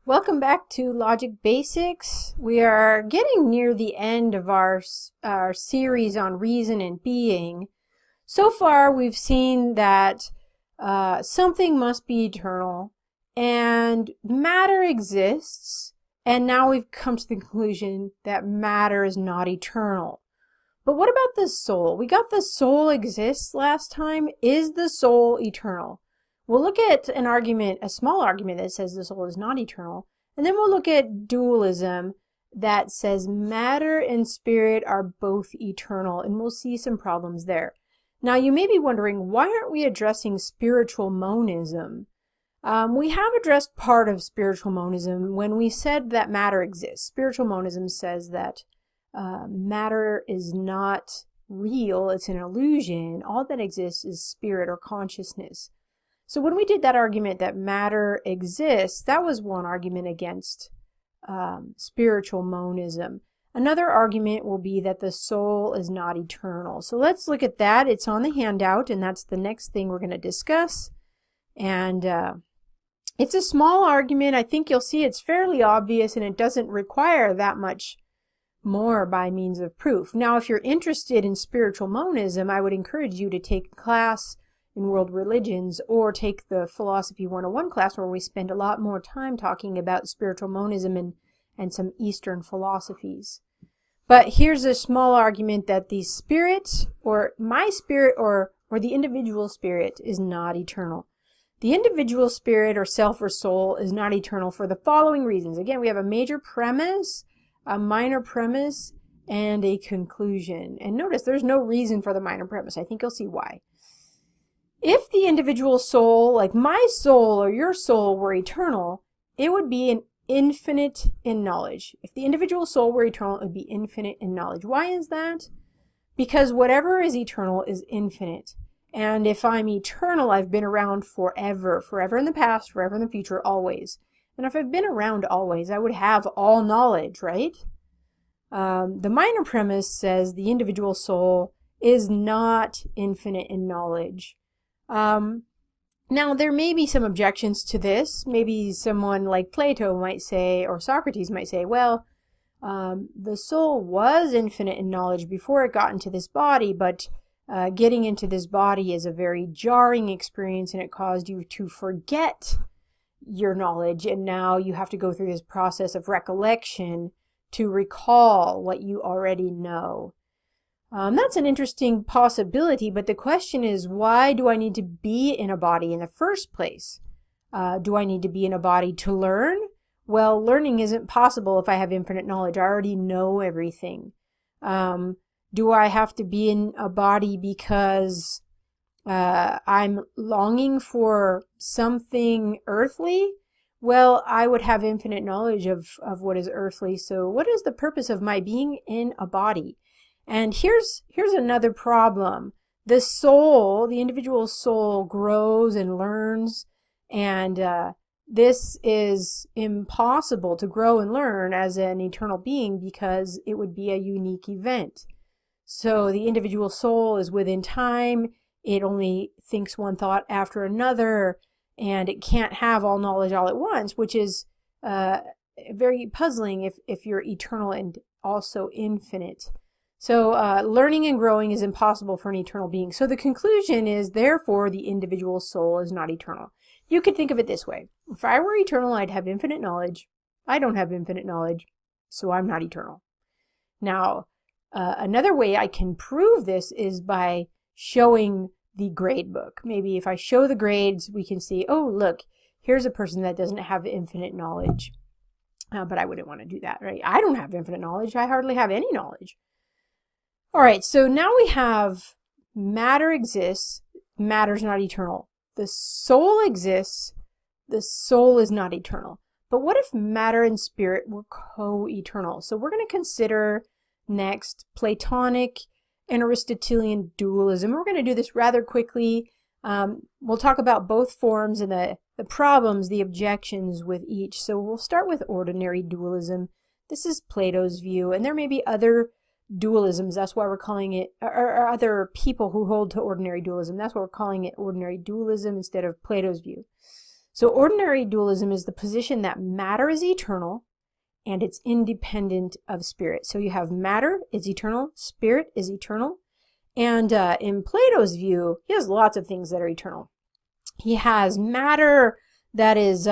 Welcome back to Logic Basics. We are getting near the end of our series on reason and being. So far, we've seen that something must be eternal, and matter exists, and now we've come to the conclusion that matter is not eternal. But what about the soul? We got the soul exists last time. Is the soul eternal? We'll look at an argument, a small argument that says the soul is not eternal, and then we'll look at dualism that says matter and spirit are both eternal, and we'll see some problems there. Now, you may be wondering, why aren't we addressing spiritual monism? We have addressed part of spiritual monism when we said that matter exists. Spiritual monism says that matter is not real, it's an illusion. All that exists is spirit or consciousness. So when we did that argument that matter exists, that was one argument against spiritual monism. Another argument will be that the soul is not eternal. So let's look at that. It's on the handout, and that's the next thing we're going to discuss. And it's a small argument. I think you'll see it's fairly obvious, and it doesn't require that much more by means of proof. Now, if you're interested in spiritual monism, I would encourage you to take a class in world religions, or take the Philosophy 101 class where we spend a lot more time talking about spiritual monism and some Eastern philosophies. But here's a small argument that the spirit, or my spirit, or the individual spirit is not eternal. The individual spirit or self or soul is not eternal for the following reasons. Again, we have a major premise, a minor premise, and a conclusion. And notice there's no reason for the minor premise. I think you'll see why. If the individual soul, like my soul or your soul, were eternal, it would be an infinite in knowledge. If the individual soul were eternal, it would be infinite in knowledge. Why is that? Because whatever is eternal is infinite. And if I'm eternal, I've been around forever. Forever in the past, forever in the future, always. And if I've been around always, I would have all knowledge, right? The minor premise says the individual soul is not infinite in knowledge. Now, there may be some objections to this. Maybe someone like Plato might say, or Socrates might say, well, the soul was infinite in knowledge before it got into this body, but getting into this body is a very jarring experience, and it caused you to forget your knowledge, and now you have to go through this process of recollection to recall what you already know. That's an interesting possibility, but the question is, why do I need to be in a body in the first place? Do I need to be in a body to learn? Well, learning isn't possible if I have infinite knowledge. I already know everything. Do I have to be in a body because I'm longing for something earthly? Well, I would have infinite knowledge of what is earthly. So what is the purpose of my being in a body? And here's another problem. The soul, the individual soul, grows and learns, and this is impossible to grow and learn as an eternal being because it would be a unique event. So the individual soul is within time. It only thinks one thought after another, and it can't have all knowledge all at once, which is very puzzling if you're eternal and also infinite. So learning and growing is impossible for an eternal being. So the conclusion is, therefore, the individual soul is not eternal. You could think of it this way. If I were eternal, I'd have infinite knowledge. I don't have infinite knowledge, so I'm not eternal. Now, another way I can prove this is by showing the grade book. Maybe if I show the grades, we can see, oh, look, here's a person that doesn't have infinite knowledge. But I wouldn't want to do that, right? I don't have infinite knowledge. I hardly have any knowledge. All right, so now we have matter exists, matter's not eternal. The soul exists, the soul is not eternal. But what if matter and spirit were co-eternal? So we're going to consider next Platonic and Aristotelian dualism. We're going to do this rather quickly. We'll talk about both forms and the problems, the objections with each. So we'll start with ordinary dualism. This is Plato's view, and there may be other dualisms. That's why we're calling it, or other people who hold to ordinary dualism. That's why we're calling it ordinary dualism instead of Plato's view. So ordinary dualism is the position that matter is eternal and it's independent of spirit. So you have matter is eternal, spirit is eternal. And in Plato's view, he has lots of things that are eternal. He has matter that is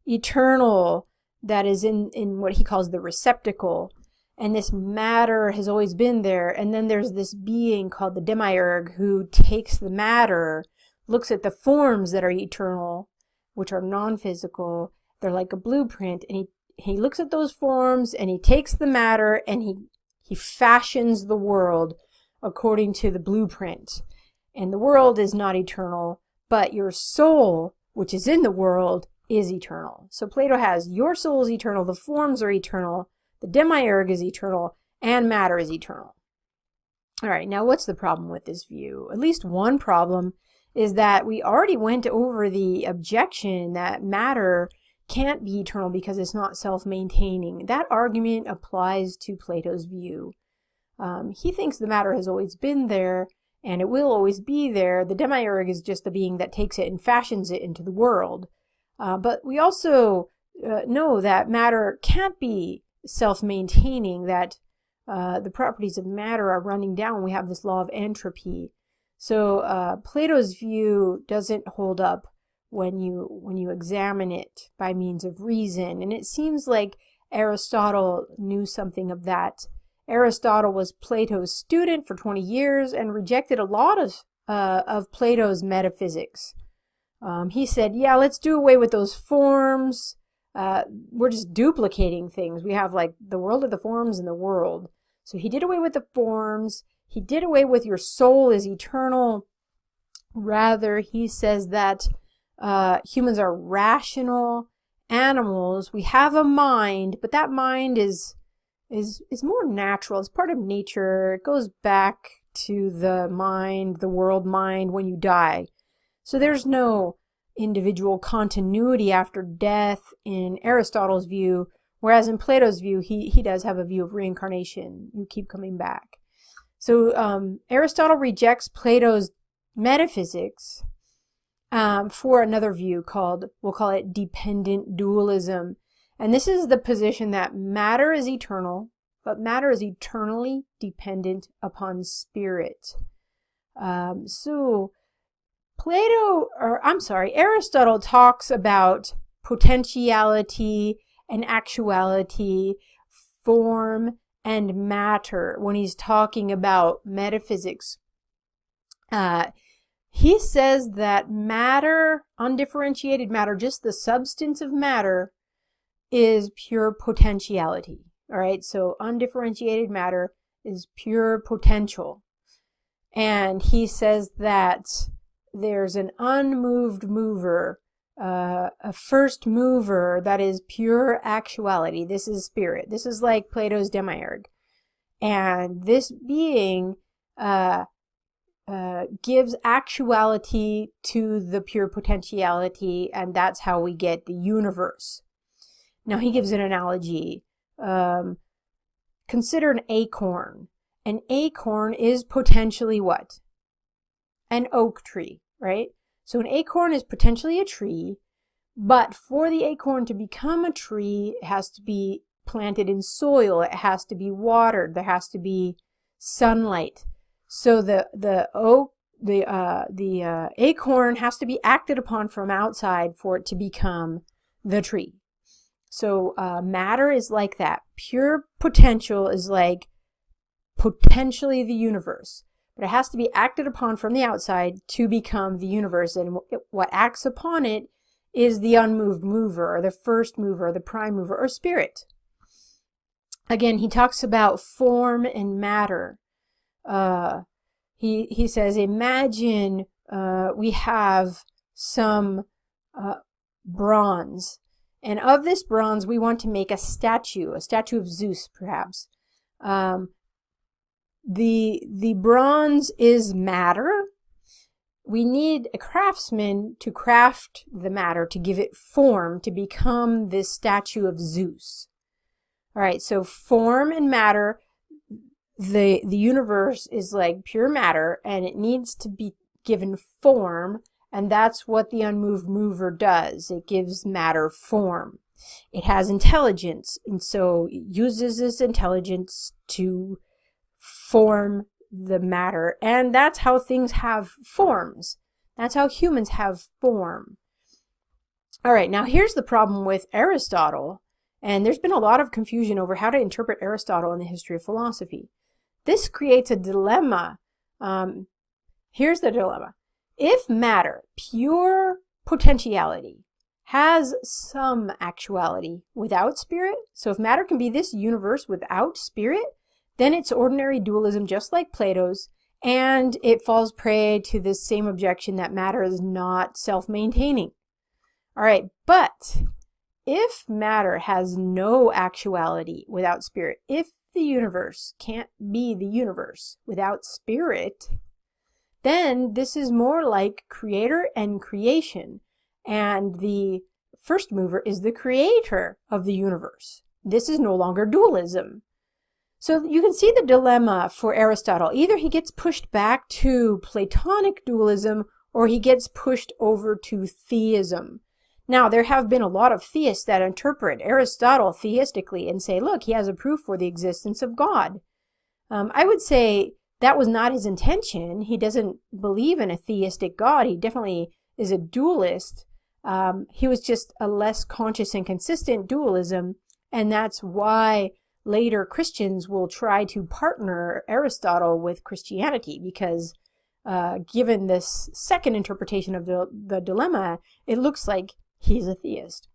eternal, that is in what he calls the receptacle. And this matter has always been there. And then there's this being called the demiurge who takes the matter, looks at the forms that are eternal, which are non-physical. They're like a blueprint. And he looks at those forms and he takes the matter and he fashions the world according to the blueprint. And the world is not eternal, but your soul, which is in the world, is eternal. So Plato has your soul is eternal, the forms are eternal, the demiurge is eternal, and matter is eternal. All right, now what's the problem with this view? At least one problem is that we already went over the objection that matter can't be eternal because it's not self-maintaining. That argument applies to Plato's view. He thinks the matter has always been there and it will always be there. The demiurge is just the being that takes it and fashions it into the world. But we also know that matter can't be self-maintaining, that the properties of matter are running down. We have this law of entropy. So Plato's view doesn't hold up when you examine it by means of reason. And it seems like Aristotle knew something of that. Aristotle was Plato's student for 20 years and rejected a lot of Plato's metaphysics. He said, yeah, let's do away with those forms. We're just duplicating things. We have like the world of the forms and the world. So he did away with the forms. He did away with your soul is eternal. Rather, he says that humans are rational animals. We have a mind, but that mind is more natural. It's part of nature. It goes back to the mind, the world mind, when you die. So there's no individual continuity after death in Aristotle's view, whereas in Plato's view, he does have a view of reincarnation. You keep coming back. So Aristotle rejects Plato's metaphysics for another view called, we'll call it dependent dualism. And this is the position that matter is eternal, but matter is eternally dependent upon spirit. So Aristotle talks about potentiality and actuality, form and matter when he's talking about metaphysics. He says that matter, undifferentiated matter, just the substance of matter, is pure potentiality. All right, so undifferentiated matter is pure potential. And he says that there's an unmoved mover, a first mover that is pure actuality. This is spirit. This is like Plato's demiurge. And this being gives actuality to the pure potentiality, and that's how we get the universe. Now he gives an analogy. Consider an acorn. An acorn is potentially what? An oak tree, right? So an acorn is potentially a tree, but for the acorn to become a tree, it has to be planted in soil. It has to be watered. There has to be sunlight. So the acorn has to be acted upon from outside for it to become the tree. So matter is like that. Pure potential is like potentially the universe. But it has to be acted upon from the outside to become the universe. And what acts upon it is the unmoved mover, or the first mover, or the prime mover, or spirit. Again, he talks about form and matter. He says, imagine we have some bronze. And of this bronze, we want to make a statue of Zeus, perhaps. The bronze is matter. We need a craftsman to craft the matter, to give it form, to become this statue of Zeus. All right, so form and matter, the universe is like pure matter, and it needs to be given form, And that's what the unmoved mover does. It gives matter form. It has intelligence, and so it uses this intelligence to form the matter. And that's how things have forms. That's how humans have form. All right, now here's the problem with Aristotle. And there's been a lot of confusion over how to interpret Aristotle in the history of philosophy. This creates a dilemma. Here's the dilemma. If matter, pure potentiality, has some actuality without spirit, so if matter can be this universe without spirit, then it's ordinary dualism just like Plato's, and it falls prey to this same objection that matter is not self-maintaining. All right, but if matter has no actuality without spirit, if the universe can't be the universe without spirit, then this is more like creator and creation. And the first mover is the creator of the universe. This is no longer dualism. So you can see the dilemma for Aristotle. Either he gets pushed back to Platonic dualism or he gets pushed over to theism. Now, there have been a lot of theists that interpret Aristotle theistically and say, look, he has a proof for the existence of God. I would say that was not his intention. He doesn't believe in a theistic God. He definitely is a dualist. He was just a less conscious and consistent dualism, and that's why later Christians will try to partner Aristotle with Christianity, because given this second interpretation of the dilemma, it looks like he's a theist.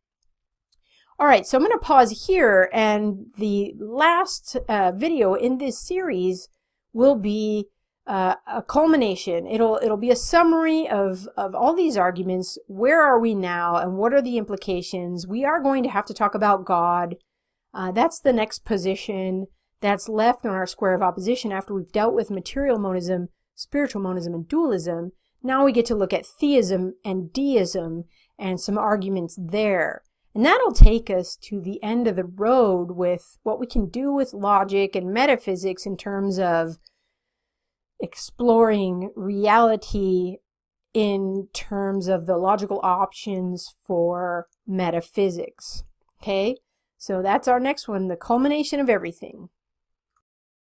All right, so I'm going to pause here, and the last video in this series will be a culmination. It'll be a summary of all these arguments. Where are we now, and what are the implications? We are going to have to talk about God. That's the next position that's left on our square of opposition after we've dealt with material monism, spiritual monism, and dualism. Now we get to look at theism and deism and some arguments there. And that'll take us to the end of the road with what we can do with logic and metaphysics in terms of exploring reality in terms of the logical options for metaphysics. Okay, so that's our next one, the culmination of everything.